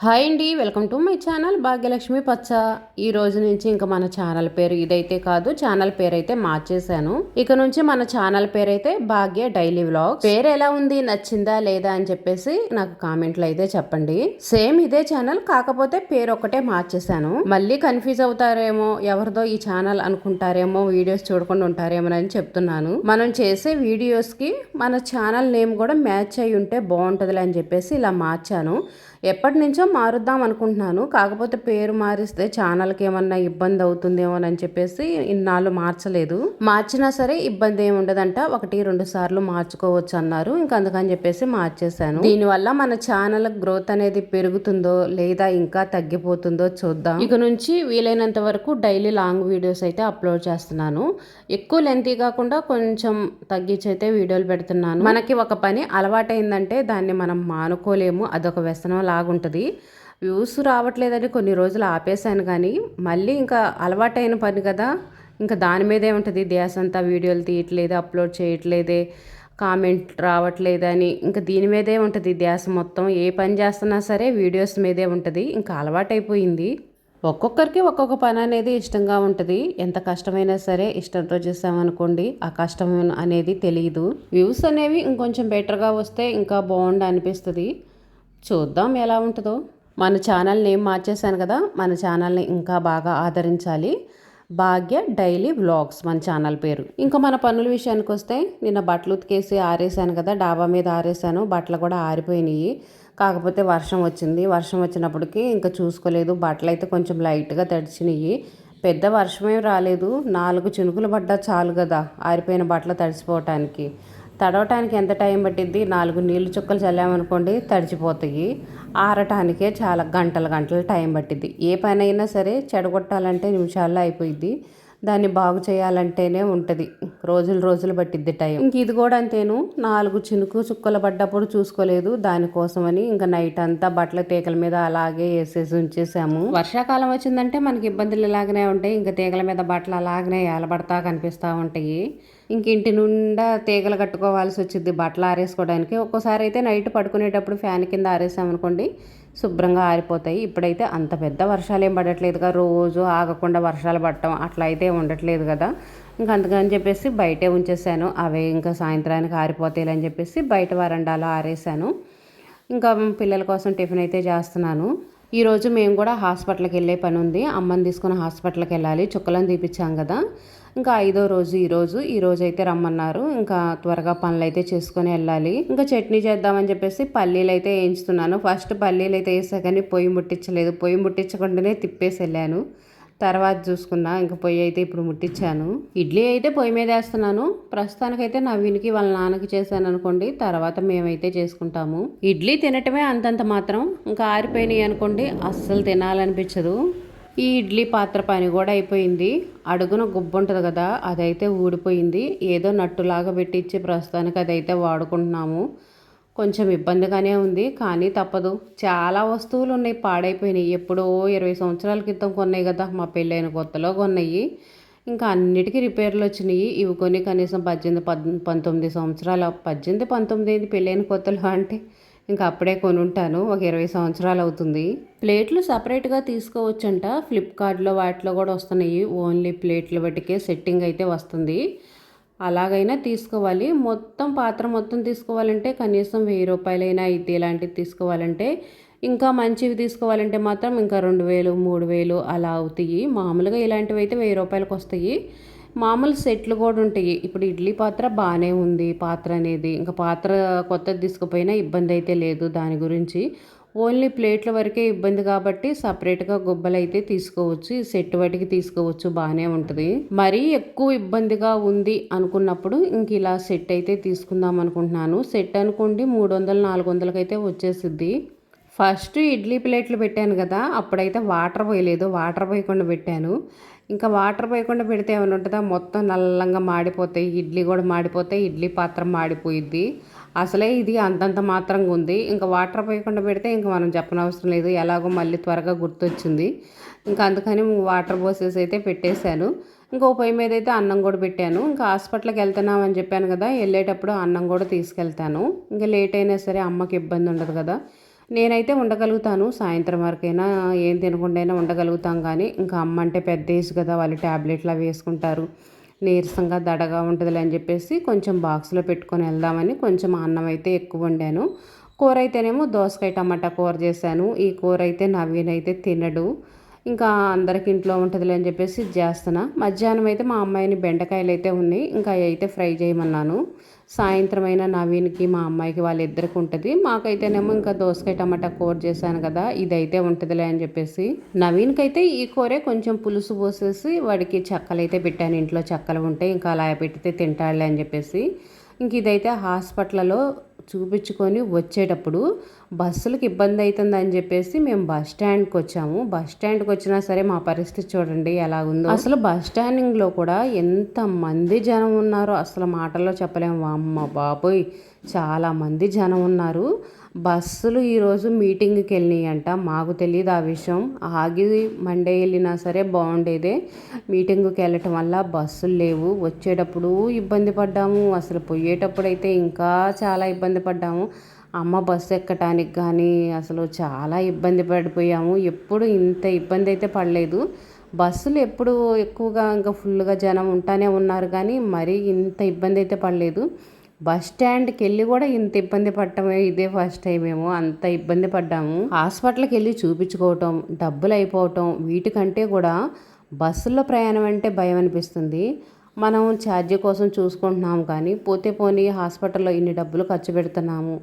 Hi అండి, welcome to my channel Bhagyalakshmi పచ్చ. ఈ రోజు నుంచి ఇంకా మన ఛానల్ పేరు ఇదైతే కాదు, ఛానల్ పేరు అయితే మార్చేశాను. ఇక నుంచి మన ఛానల్ పేరు అయితే భాగ్య డైలీ వ్లాగ్. పేరు ఎలా ఉంది, నచ్చిందా లేదా అని చెప్పేసి నాకు కామెంట్లు అయితే చెప్పండి. సేమ్ ఇదే ఛానల్, కాకపోతే పేరు ఒకటే మార్చేశాను. మళ్ళీ కన్ఫ్యూజ్ అవుతారేమో, ఎవరిదో ఈ ఛానల్ అనుకుంటారేమో, వీడియోస్ చూడకుండా ఉంటారేమో అని చెప్తున్నాను. మనం చేసే వీడియోస్ కి మన ఛానల్ నేమ్ కూడా మ్యాచ్ అయి ఉంటే బాగుంటదిలే అని చెప్పేసి ఇలా మార్చాను. ఎప్పటి నుంచో మారుద్దాం అనుకుంటున్నాను, కాకపోతే పేరు మారిస్తే ఛానల్కి ఏమన్నా ఇబ్బంది అవుతుందేమో అని చెప్పేసి ఇన్నాళ్ళు మార్చలేదు. మార్చినా సరే ఇబ్బంది ఏమి ఉండదంట, 1-2 సార్లు మార్చుకోవచ్చు అన్నారు. ఇంకా అందుకని చెప్పేసి మార్చేశాను. దీనివల్ల మన ఛానల్ గ్రోత్ అనేది పెరుగుతుందో లేదా ఇంకా తగ్గిపోతుందో చూద్దాం. ఇక నుంచి వీలైనంత వరకు డైలీ లాంగ్ వీడియోస్ అయితే అప్లోడ్ చేస్తున్నాను. ఎక్కువ లెంతీ కాకుండా కొంచెం తగ్గించి అయితే వీడియోలు పెడుతున్నాను. మనకి ఒక పని అలవాటైందంటే దాన్ని మనం మానుకోలేము, అదొక వ్యసనం లాగుంటుంది. వ్యూస్ రావట్లేదని కొన్ని రోజులు ఆపేశాను, కానీ మళ్ళీ ఇంకా అలవాటైన పని కదా, ఇంకా దాని మీదే ఉంటుంది ధ్యాస అంతా. వీడియోలు తీయట్లేదు, అప్లోడ్ చేయట్లేదే, కామెంట్ రావట్లేదని ఇంకా దీని మీదే ఉంటుంది ధ్యాస మొత్తం. ఏ పని చేస్తున్నా సరే వీడియోస్ మీదే ఉంటుంది, ఇంకా అలవాటైపోయింది. ఒక్కొక్కరికి ఒక్కొక్క పని అనేది ఇష్టంగా ఉంటుంది. ఎంత కష్టమైనా సరే ఇష్టంతో చేసామనుకోండి, ఆ కష్టం అనేది తెలియదు. వ్యూస్ అనేవి ఇంకొంచెం బెటర్గా వస్తే ఇంకా బాగుండు అనిపిస్తుంది. చూద్దాం ఎలా ఉంటుందో. మన ఛానల్ నేమ్ మార్చేశాను కదా, మన ఛానల్ని ఇంకా బాగా ఆదరించాలి. భాగ్య డైలీ వ్లాగ్స్ మన ఛానల్ పేరు. ఇంకా మన పనుల విషయానికి వస్తే, నిన్న బట్టలు ఉతికేసి ఆరేసాను కదా, డాబా మీద ఆరేసాను. బట్టలు కూడా ఆరిపోయినాయి, కాకపోతే వర్షం వచ్చింది. వర్షం వచ్చినప్పటికీ ఇంకా చూసుకోలేదు, బట్టలు అయితే కొంచెం లైట్గా తడిచినాయి. పెద్ద వర్షమేం రాలేదు, 4 చినుకులు పడ్డా చాలు కదా ఆరిపోయిన బట్టలు తడిసిపోవటానికి. తడవటానికి ఎంత టైం పట్టిద్ది, 4 నీళ్ళు చుక్కలు చల్లామనుకోండి తడిచిపోతాయి. ఆరటానికే చాలా గంటలు టైం పట్టిద్ది. ఏ పని అయినా సరే చెడగొట్టాలంటే నిమిషాల్లో అయిపోయిద్ది, దాన్ని బాగు చేయాలంటేనే ఉంటుంది రోజులు పట్టిద్ది టైం. ఇంక ఇది కూడా అంతేను, 4 చినుకు చుక్కలు పడ్డప్పుడు చూసుకోలేదు, దానికోసమని ఇంకా నైట్ అంతా బట్టల తీగల మీద అలాగే వేసేసి ఉంచేసాము. వర్షాకాలం వచ్చిందంటే మనకి ఇబ్బందులు ఇలాగనే ఉంటాయి, ఇంకా తీగల మీద బట్టలు అలాగనే ఏలబడతా కనిపిస్తూ ఉంటాయి. ఇంక ఇంటి నిండా తీగలు కట్టుకోవాల్సి వచ్చింది బట్టలు ఆరేసుకోవడానికి. ఒక్కోసారి అయితే నైట్ పడుకునేటప్పుడు ఫ్యాన్ కింద ఆరేసామనుకోండి శుభ్రంగా ఆరిపోతాయి. ఇప్పుడైతే అంత పెద్ద వర్షాలు ఏం పడట్లేదుగా, రోజు ఆగకుండా వర్షాలు పడటం అట్లా అయితే ఉండట్లేదు కదా, ఇంకా అందుకని చెప్పేసి బయటే ఉంచేసాను. అవే ఇంకా సాయంత్రానికి ఆరిపోతాయి అని చెప్పేసి బయట వరండాలో ఆరేసాను. ఇంకా పిల్లల కోసం టిఫిన్ అయితే చేస్తున్నాను. ఈరోజు మేము కూడా హాస్పిటల్కి వెళ్ళే పని ఉంది. అమ్మని తీసుకుని హాస్పిటల్కి వెళ్ళాలి, చుక్కలను తీపిచ్చాం కదా. ఇంకా 5వ రోజు ఈరోజు అయితే రమ్మన్నారు. ఇంకా త్వరగా పనులు అయితే చేసుకొని వెళ్ళాలి. ఇంకా చట్నీ చేద్దామని చెప్పేసి పల్లీలు అయితే వేయించుతున్నాను. ఫస్ట్ పల్లీలు అయితే వేసా, కానీ పొయ్యి ముట్టించలేదు. పొయ్యి ముట్టించకుండానే తిప్పేసి వెళ్ళాను. తర్వాత చూసుకున్నా, ఇంకా పొయ్యి అయితే ఇప్పుడు ముట్టించాను. ఇడ్లీ అయితే పొయ్యి మీద వేస్తున్నాను. ప్రస్తుతానికైతే నవీన్కి వాళ్ళ నాన్నకి చేశాను అనుకోండి, తర్వాత మేమైతే చేసుకుంటాము. ఇడ్లీ తినటమే అంతంత మాత్రం, ఇంకా ఆరిపోయినాయి అనుకోండి అస్సలు తినాలనిపించదు. ఈ ఇడ్లీ పాత్ర పని కూడా అయిపోయింది. అడుగున గుబ్బు ఉంటుంది కదా, అదైతే ఊడిపోయింది. ఏదో నట్టులాగా పెట్టించి ప్రస్తుతానికి అదైతే వాడుకుంటున్నాము. కొంచెం ఇబ్బందిగానే ఉంది, కానీ తప్పదు. చాలా వస్తువులు ఉన్నాయి పాడైపోయినాయి, ఎప్పుడో 20 సంవత్సరాల క్రితం కొన్నాయి కదా, మా పెళ్ళైన కొత్తలో కొన్నాయి. ఇంకా అన్నిటికీ రిపేర్లు వచ్చినాయి. ఇవి కొని కనీసం 18-19 సంవత్సరాలు, 18-19 పెళ్ళైన కొత్తలో అంటే ఇంకా అప్పుడే కొనుంటాను, ఒక 20 సంవత్సరాలు అవుతుంది. ప్లేట్లు సపరేట్గా తీసుకోవచ్చంట, ఫ్లిప్కార్ట్లో వాటిలో కూడా వస్తున్నాయి. ఓన్లీ ప్లేట్ల బట్టికే సెట్టింగ్ అయితే వస్తుంది, అలాగైనా తీసుకోవాలి. పాత్ర మొత్తం తీసుకోవాలంటే కనీసం 1000 రూపాయలైనా అయితే, ఇలాంటివి తీసుకోవాలంటే. ఇంకా మంచివి తీసుకోవాలంటే మాత్రం ఇంకా 2000, 3000 అలా అవుతాయి. మామూలుగా ఇలాంటివి అయితే 1000 రూపాయలకు వస్తాయి. మామూలు సెట్లు కూడా ఉంటాయి. ఇప్పుడు ఇడ్లీ పాత్ర బాగానే ఉంది పాత్ర అనేది, ఇంకా పాత్ర కొత్తది తీసుకుపోయినా ఇబ్బంది అయితే లేదు దాని గురించి. ఓన్లీ ప్లేట్ల వరకే ఇబ్బంది కాబట్టి సపరేట్గా గుబ్బలు అయితే తీసుకోవచ్చు, ఈ సెట్ వాటికి తీసుకోవచ్చు, బాగానే ఉంటుంది. మరీ ఎక్కువ ఇబ్బందిగా ఉంది అనుకున్నప్పుడు ఇంక ఇలా సెట్ అయితే తీసుకుందాం అనుకుంటున్నాను. సెట్ అనుకోండి 300-400కి అయితే వచ్చేసిద్ది. ఫస్ట్ ఇడ్లీ ప్లేట్లు పెట్టాను కదా, అప్పుడైతే వాటర్ పోయలేదు, వాటర్ పోయకుండా పెట్టాను. ఇంకా వాటర్ పోయకుండా పెడితే ఏమైనా ఉంటుందా, మొత్తం నల్లంగా మాడిపోతాయి, ఇడ్లీ కూడా మాడిపోతాయి, ఇడ్లీ పాత్ర మాడిపోయిద్ది. అసలే ఇది అంతంత మాత్రంగా ఉంది, ఇంకా వాటర్ పోయకుండా పెడితే ఇంకా మనం చెప్పనవసరం లేదు. ఎలాగో మళ్ళీ త్వరగా గుర్తొచ్చింది, ఇంకా అందుకని వాటర్ పోసేసి అయితే పెట్టేశాను. ఇంకో పొయ్యి మీద అయితే అన్నం కూడా పెట్టాను. ఇంకా హాస్పిటల్కి వెళ్తున్నామని చెప్పాను కదా, వెళ్ళేటప్పుడు అన్నం కూడా తీసుకెళ్తాను. ఇంకా లేట్ అయినా సరే అమ్మకి ఇబ్బంది ఉండదు కదా, నేనైతే ఉండగలుగుతాను, సాయంత్రం వరకైనా ఏం తినకుండా ఉండగలుగుతాం. కానీ ఇంకా అమ్మ అంటే పెద్ద ఏజ్ కదా, వాళ్ళు ట్యాబ్లెట్లు అవి వేసుకుంటారు, నీరసంగా దడగా ఉంటుందిలే అని చెప్పేసి కొంచెం బాక్స్లో పెట్టుకొని వెళ్దామని కొంచెం అన్నం అయితే ఎక్కువ వండాను. కూర అయితేనేమో దోసకాయ టమాటా కూర చేశాను. ఈ కూర అయితే నవీన్ అయితే తినడు, ఇంకా అందరికి ఇంట్లో ఉంటుందిలే అని చెప్పేసి చేస్తున్నా. మధ్యాహ్నం అయితే మా అమ్మాయిని బెండకాయలు అయితే ఉన్నాయి, ఇంకా అవి అయితే ఫ్రై చేయమన్నాను. సాయంత్రం అయినా నవీన్కి మా అమ్మాయికి వాళ్ళిద్దరికి ఉంటుంది. మాకైతేనేమో ఇంకా దోసకాయ టమాటా కూర చేశాను కదా, ఇదైతే ఉంటుందిలే అని చెప్పేసి నవీన్కి అయితే ఈ కూరే కొంచెం పులుసు పోసేసి వాడికి చెక్కలు అయితే పెట్టాను. ఇంట్లో చెక్కలు ఉంటే ఇంకా అలా పెట్టితే తింటాడులే అని చెప్పేసి ఇంక ఇదైతే హాస్పిటల్లో చూపించుకొని వచ్చేటప్పుడు బస్సులకు ఇబ్బంది అవుతుందని చెప్పేసి మేము బస్ స్టాండ్కి వచ్చాము. బస్ స్టాండ్కి వచ్చినా సరే మా పరిస్థితి చూడండి ఎలా ఉందో. అసలు బస్ స్టాండింగ్లో కూడా ఎంతమంది జనం ఉన్నారో అసలు మాటల్లో చెప్పలేము. అమ్మ బాబోయ్, చాలామంది జనం ఉన్నారు. బస్సులు ఈరోజు మీటింగ్కి వెళ్ళినాయంట, మాకు తెలియదు ఆ విషయం. ఆగి మండే వెళ్ళినా సరే బాగుండేదే. మీటింగ్కి వెళ్ళటం వల్ల బస్సులు లేవు. వచ్చేటప్పుడు ఇబ్బంది పడ్డాము, అసలు పోయేటప్పుడు అయితే ఇంకా చాలా ఇబ్బంది పడ్డాము. అమ్మ బస్సు ఎక్కటానికి కానీ అసలు చాలా ఇబ్బంది పడిపోయాము. ఎప్పుడు ఇంత ఇబ్బంది అయితే పడలేదు. బస్సులు ఎప్పుడు ఎక్కువగా ఇంకా ఫుల్గా జనం ఉంటానే ఉన్నారు, కానీ మరీ ఇంత ఇబ్బంది అయితే పడలేదు. బస్ స్టాండ్కి వెళ్ళి కూడా ఇంత ఇబ్బంది పడటమే ఇదే ఫస్ట్ టైం ఏమో, అంత ఇబ్బంది పడ్డాము. హాస్పిటల్కి వెళ్ళి చూపించుకోవటం, డబ్బులు అయిపోవటం, వీటికంటే కూడా బస్సుల్లో ప్రయాణం అంటే భయం అనిపిస్తుంది. మనం ఛార్జీ కోసం చూసుకుంటున్నాము, కానీ పోతే పోనీ హాస్పిటల్లో ఇన్ని డబ్బులు ఖర్చు పెడుతున్నాము,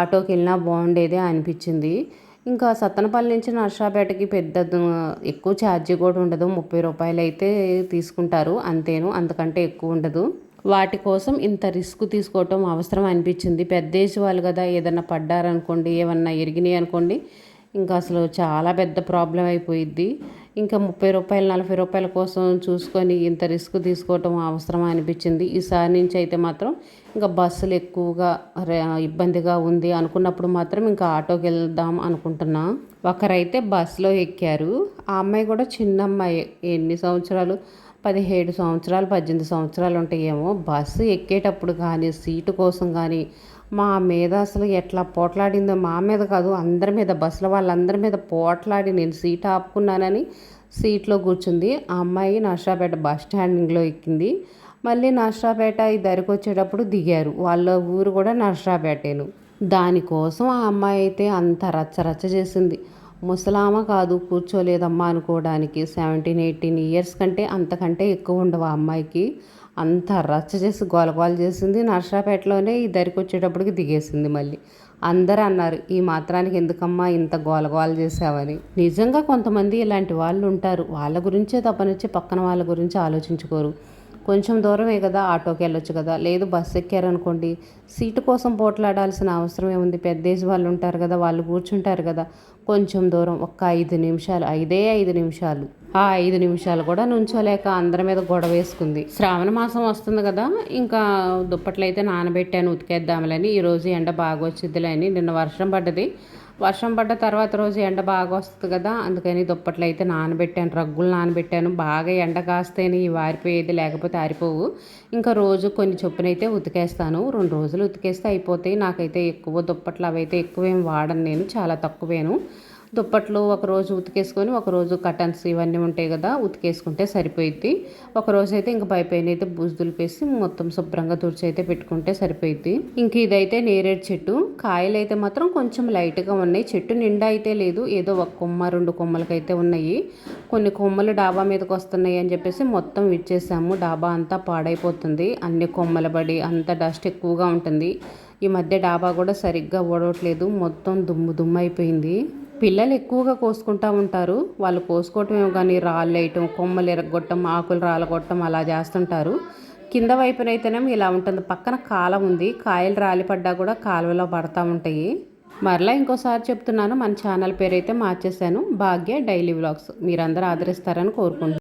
ఆటోకి వెళ్ళినా బాగుండేదే అనిపించింది. ఇంకా సత్తనపల్లి నుంచి నర్సాపేటకి పెద్ద ఎక్కువ ఛార్జీ కూడా ఉండదు, 30 రూపాయలు అయితే తీసుకుంటారు అంతేను, అంతకంటే ఎక్కువ ఉండదు. వాటి కోసం ఇంత రిస్క్ తీసుకోవటం అవసరం అనిపించింది. పెద్ద ఏజ్ వాళ్ళు కదా, ఏదన్నా పడ్డారనుకోండి, ఏమన్నా ఎరిగినాయి అనుకోండి, ఇంకా అసలు చాలా పెద్ద ప్రాబ్లం అయిపోయిద్ది. ఇంకా 30 రూపాయలు 40 రూపాయల కోసం చూసుకొని ఇంత రిస్క్ తీసుకోవటం అవసరం అనిపించింది. ఈసారి నుంచి అయితే మాత్రం ఇంకా బస్సులు ఎక్కువగా ఇబ్బందిగా ఉంది అనుకున్నప్పుడు మాత్రం ఇంకా ఆటోకి వెళ్దాం అనుకుంటున్నా. ఒకరైతే బస్సులో ఎక్కారు, ఆ అమ్మాయి కూడా చిన్న అమ్మాయి, ఎన్ని సంవత్సరాలు 17 సంవత్సరాలు 18 సంవత్సరాలు ఉంటాయేమో. బస్సు ఎక్కేటప్పుడు కానీ సీటు కోసం కానీ మా మీద అసలు ఎట్లా పోట్లాడిందో, మా మీద కాదు అందరి మీద, బస్సులో వాళ్ళందరి మీద పోట్లాడి నేను సీట్ ఆపుకున్నానని సీట్లో కూర్చుంది. ఆ అమ్మాయి నర్సాపేట బస్ స్టాండింగ్లో ఎక్కింది. మళ్ళీ నర్సాపేట ఈ దరికి వచ్చేటప్పుడు దిగారు. వాళ్ళ ఊరు కూడా నర్సాపేటేను. దానికోసం ఆ అమ్మాయి అయితే అంత రచ్చరచ్చ చేసింది. ముసలామ కాదు, కూర్చోలేదమ్మా అనుకోవడానికి. 17-18 ఇయర్స్ కంటే అంతకంటే ఎక్కువ ఉండవు ఆ అమ్మాయికి. అంత రచ్చ చేసి గోలగోల చేసింది. నర్సాపేటలోనే ఈ దరికి వచ్చేటప్పటికి దిగేసింది. మళ్ళీ అందరూ అన్నారు, ఈ మాత్రానికి ఎందుకమ్మా ఇంత గోలగోల చేసావని. నిజంగా కొంతమంది ఇలాంటి వాళ్ళు ఉంటారు, వాళ్ళ గురించే తప్పనిచ్చి పక్కన వాళ్ళ గురించి ఆలోచించుకోరు. కొంచెం దూరమే కదా, ఆటోకి వెళ్ళొచ్చు కదా, లేదు బస్సు ఎక్కారనుకోండి, సీటు కోసం పోట్లాడాల్సిన అవసరం ఏముంది. పెద్ద ఏజ్ వాళ్ళు ఉంటారు కదా, వాళ్ళు కూర్చుంటారు కదా. కొంచెం దూరం ఒక్క 5 నిమిషాలు, 5 నిమిషాలు, ఆ 5 నిమిషాలు కూడా నుంచోలేక అందరి మీద గొడవ వేసుకుంది. శ్రావణ మాసం వస్తుంది కదా, ఇంకా దుప్పట్లు అయితే నానబెట్టాను ఉతికేద్దామలని. ఈరోజు ఎండ బాగా వచ్చిద్దిలే అని. నిన్న వర్షం పడ్డది, వర్షం పడ్డ తర్వాత రోజు ఎండ బాగా వస్తుంది కదా, అందుకని దుప్పట్లు అయితే నానబెట్టాను, రగ్గులు నానబెట్టాను. బాగా ఎండ కాస్తేనే ఇవి ఆరిపోయేది, లేకపోతే ఆరిపోవు. ఇంకా రోజు కొన్ని చొప్పునైతే ఉతికేస్తాను, 2 రోజులు ఉతికేస్తే అయిపోతాయి. నాకైతే ఎక్కువ దుప్పట్లు అవైతే ఎక్కువేం వాడను, నేను చాలా తక్కువేను. దుప్పట్లు ఒకరోజు ఉతికేసుకొని ఒకరోజు కటన్స్ ఇవన్నీ ఉంటాయి కదా, ఉతికేసుకుంటే సరిపోయిద్ది. ఒకరోజు అయితే ఇంక పైపైన అయితే బూజు దులిపేసి మొత్తం శుభ్రంగా తుడిచి అయితే పెట్టుకుంటే సరిపోయిద్ది. ఇంక ఇదైతే నేరేడు చెట్టు, కాయలు అయితే మాత్రం కొంచెం లైట్గా ఉన్నాయి. చెట్టు నిండా అయితే లేదు, ఏదో ఒక కొమ్మ 2 కొమ్మలకైతే ఉన్నాయి. కొన్ని కొమ్మలు డాబా మీదకి వస్తున్నాయి అని చెప్పేసి మొత్తం ఇచ్చేసాము. డాబా అంతా పాడైపోతుంది, అన్ని కొమ్మల పడి అంత డస్ట్ ఎక్కువగా ఉంటుంది. ఈ మధ్య డాబా కూడా సరిగ్గా ఓడవట్లేదు, మొత్తం దుమ్ము దుమ్ము అయిపోయింది. పిల్లలు ఎక్కువగా కోసుకుంటూ ఉంటారు, వాళ్ళు కోసుకోవటం ఏమో కానీ రాళ్ళు వేయటం, కొమ్మలు ఎరగొట్టడం, ఆకులు రాలగొట్టడం అలా చేస్తుంటారు. కింద వైపునైతేనేమో ఇలా ఉంటుంది, పక్కన కాలం ఉంది, కాయలు రాలిపడ్డా కూడా కాలువలో పడతా ఉంటాయి. మరలా ఇంకోసారి చెప్తున్నాను, మన ఛానల్ పేరు అయితే మార్చేశాను, భాగ్య డైలీ వ్లాగ్స్. మీరందరూ ఆదరిస్తారని కోరుకుంటున్నాను.